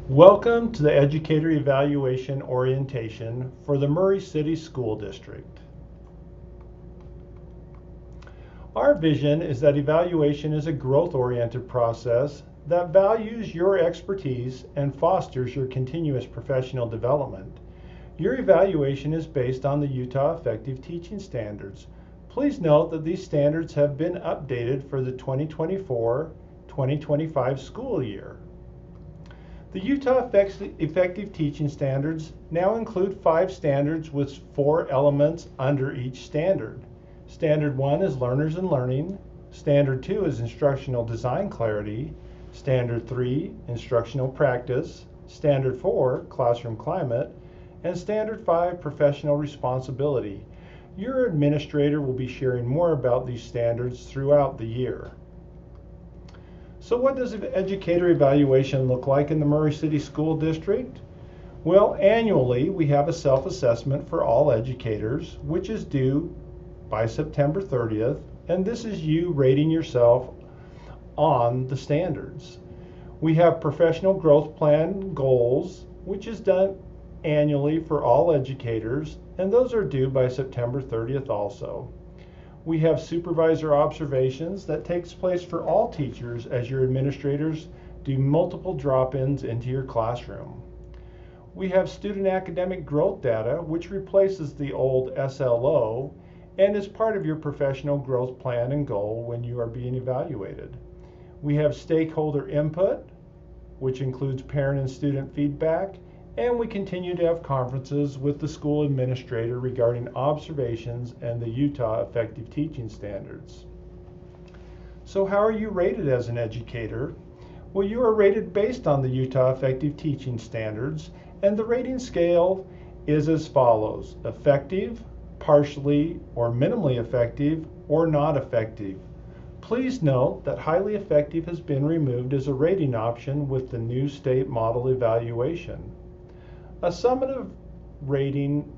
Welcome to the Educator Evaluation Orientation for the Murray City School District. Our vision is that evaluation is a growth-oriented process that values your expertise and fosters your continuous professional development. Your evaluation is based on the Utah Effective Teaching Standards. Please note that these standards have been updated for the 2024-2025 school year. The Utah Effective Teaching Standards now include 5 standards with 4 elements under each standard. Standard 1 is Learners and Learning. Standard 2 is Instructional Design Clarity. Standard 3, Instructional Practice. Standard 4, Classroom Climate. And Standard 5, Professional Responsibility. Your administrator will be sharing more about these standards throughout the year. So what does educator evaluation look like in the Murray City School District? Well, annually we have a self-assessment for all educators, which is due by September 30th, and this is you rating yourself on the standards. We have professional growth plan goals, which is done annually for all educators, and those are due by September 30th also. We have supervisor observations that takes place for all teachers as your administrators do multiple drop-ins into your classroom. We have student academic growth data, which replaces the old SLO and is part of your professional growth plan and goal when you are being evaluated. We have stakeholder input, which includes parent and student feedback, and we continue to have conferences with the school administrator regarding observations and the Utah Effective Teaching Standards. So how are you rated as an educator? Well, you are rated based on the Utah Effective Teaching Standards, and the rating scale is as follows: effective, partially or minimally effective, or not effective. Please note that highly effective has been removed as a rating option with the new state model evaluation. A summative rating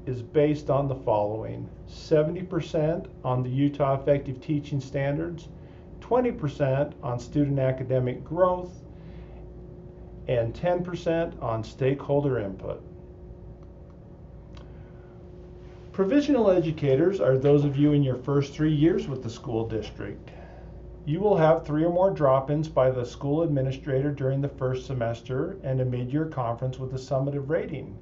is based on the following: 70% on the Utah Effective Teaching Standards, 20% on student academic growth, and 10% on stakeholder input. Provisional educators are those of you in your first 3 years with the school district. You will have 3 or more drop-ins by the school administrator during the first semester and a mid-year conference with a summative rating.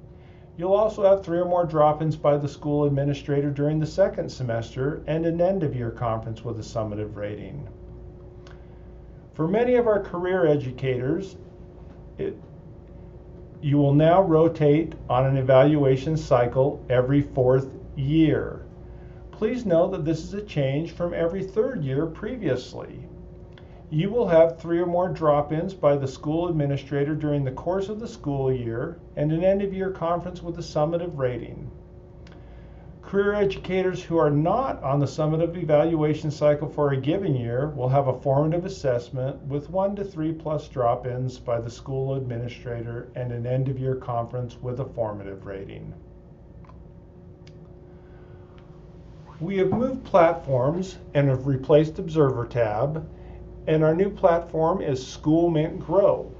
You'll also have 3 or more drop-ins by the school administrator during the second semester and an end-of-year conference with a summative rating. For many of our career educators, you will now rotate on an evaluation cycle every 4th year. Please note that this is a change from every 3rd year previously. You will have 3 or more drop-ins by the school administrator during the course of the school year and an end-of-year conference with a summative rating. Career educators who are not on the summative evaluation cycle for a given year will have a formative assessment with 1 to 3 plus drop-ins by the school administrator and an end-of-year conference with a formative rating. We have moved platforms and have replaced Observer tab, and our new platform is SchoolMint Grow.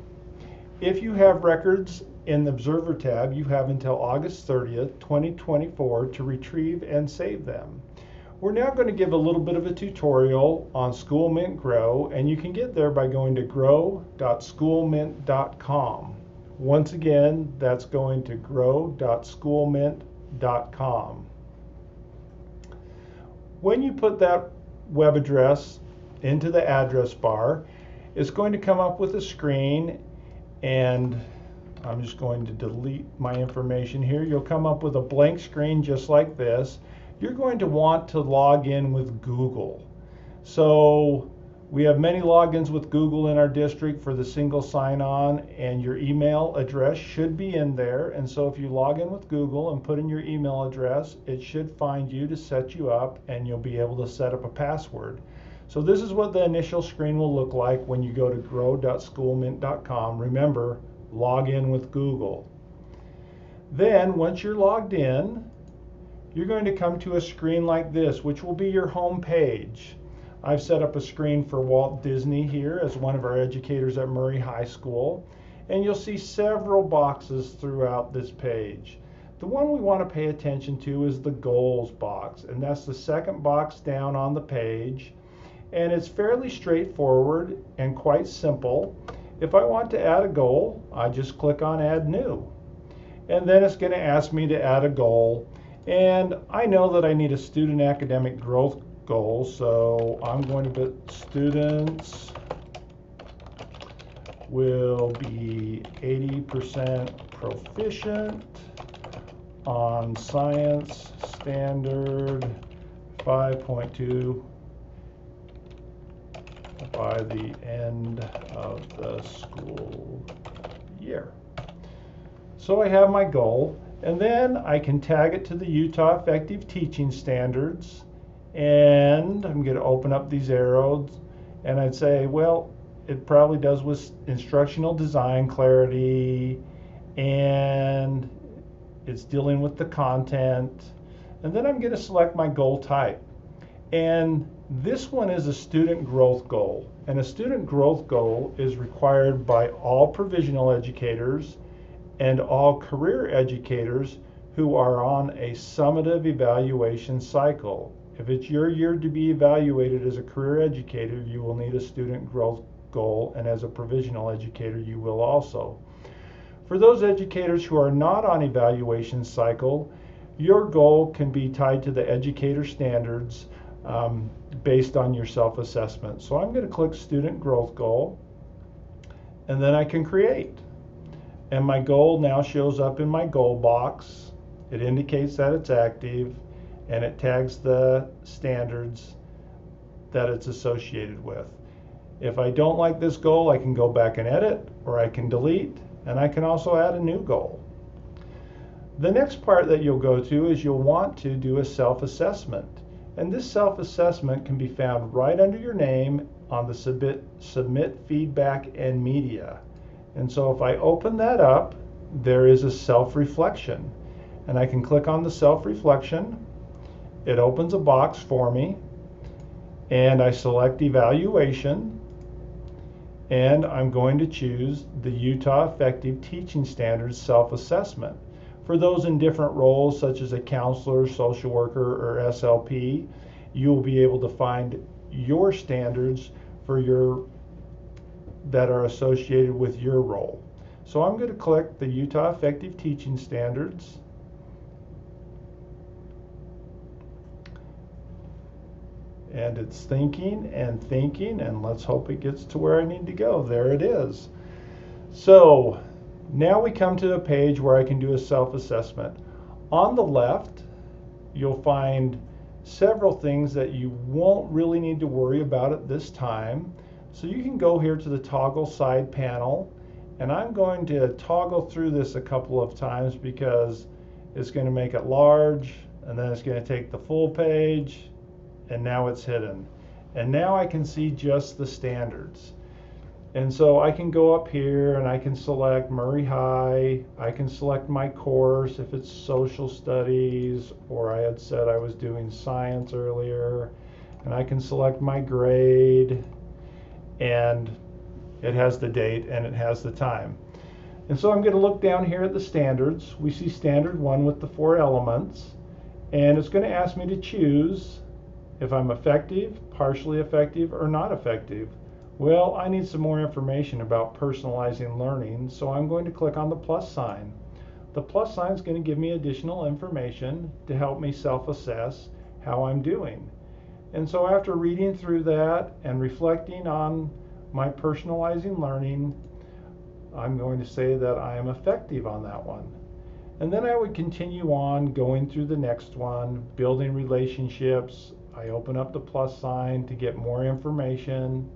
If you have records in the Observer tab, you have until August 30th, 2024 to retrieve and save them. We're now going to give a little bit of a tutorial on SchoolMint Grow, and you can get there by going to grow.schoolmint.com. Once again, that's going to grow.schoolmint.com. When you put that web address into the address bar, it's going to come up with a screen, and I'm just going to delete my information here. You'll come up with a blank screen just like this. You're going to want to log in with Google. So we have many logins with Google in our district for the single sign-on, and your email address should be in there. And so if you log in with Google and put in your email address, it should find you to set you up, and you'll be able to set up a password. So this is what the initial screen will look like when you go to grow.schoolmint.com. Remember, log in with Google. Then once you're logged in, you're going to come to a screen like this, which will be your home page. I've set up a screen for Walt Disney here as one of our educators at Murray High School. And you'll see several boxes throughout this page. The one we want to pay attention to is the goals box, and that's the second box down on the page. And it's fairly straightforward and quite simple. If I want to add a goal, I just click on Add New. And then it's going to ask me to add a goal. And I know that I need a student academic growth goal, so I'm going to put students will be 80% proficient on science standard 5.2 by the end of the school year. So I have my goal, and then I can tag it to the Utah Effective Teaching Standards, and I'm going to open up these arrows, and I'd say, well, it probably does with instructional design clarity, and it's dealing with the content, and then I'm going to select my goal type. And this one is a student growth goal, and a student growth goal is required by all provisional educators and all career educators who are on a summative evaluation cycle. If it's your year to be evaluated as a career educator, you will need a student growth goal, and as a provisional educator, you will also. For those educators who are not on evaluation cycle, your goal can be tied to the educator standards based on your self-assessment. So I'm going to click Student Growth Goal, and then I can create. And my goal now shows up in my goal box. It indicates that it's active, and it tags the standards that it's associated with. If I don't like this goal, I can go back and edit, or I can delete, and I can also add a new goal. The next part that you'll go to is you'll want to do a self-assessment. And this self-assessment can be found right under your name on the Submit Feedback and Media. And so if I open that up, there is a self-reflection. And I can click on the self-reflection. It opens a box for me. And I select Evaluation. And I'm going to choose the Utah Effective Teaching Standards Self-Assessment. For those in different roles, such as a counselor, social worker, or SLP, you will be able to find your standards for that are associated with your role. So I'm going to click the Utah Effective Teaching Standards. And it's thinking, and let's hope it gets to where I need to go. There it is. So now we come to a page where I can do a self-assessment. On the left, you'll find several things that you won't really need to worry about at this time. So you can go here to the toggle side panel, and I'm going to toggle through this a couple of times because it's going to make it large, and then it's going to take the full page, and now it's hidden. And now I can see just the standards. And so I can go up here and I can select Murray High. I can select my course if it's social studies, or I had said I was doing science earlier. And I can select my grade, and it has the date and it has the time. And so I'm going to look down here at the standards. We see standard 1 with the 4 elements, and it's going to ask me to choose if I'm effective, partially effective, or not effective. Well, I need some more information about personalizing learning, so I'm going to click on the plus sign. The plus sign is going to give me additional information to help me self-assess how I'm doing. And so after reading through that and reflecting on my personalizing learning, I'm going to say that I am effective on that one. And then I would continue on going through the next one, building relationships. I open up the plus sign to get more information,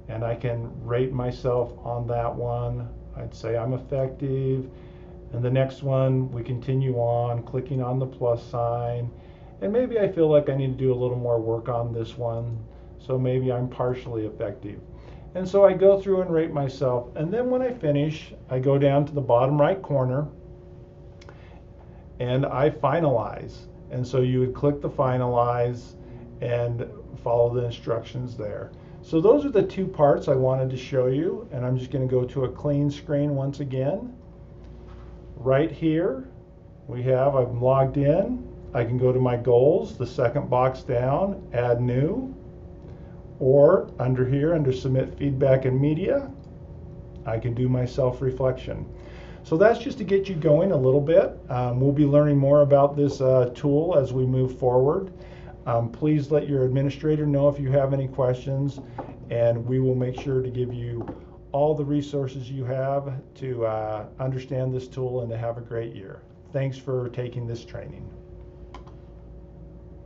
and I can rate myself on that one. I'd say I'm effective. And the next one, we continue on, clicking on the plus sign. And maybe I feel like I need to do a little more work on this one, so maybe I'm partially effective. And so I go through and rate myself. And then when I finish, I go down to the bottom right corner, and I finalize. And so you would click the finalize and follow the instructions there. So those are the two parts I wanted to show you, and I'm just going to go to a clean screen once again. Right here, I'm logged in. I can go to my goals, the second box down, add new, or under here, under submit feedback and media, I can do my self-reflection. So that's just to get you going a little bit. We'll be learning more about this tool as we move forward. Please let your administrator know if you have any questions, and we will make sure to give you all the resources you have to understand this tool and to have a great year. Thanks for taking this training.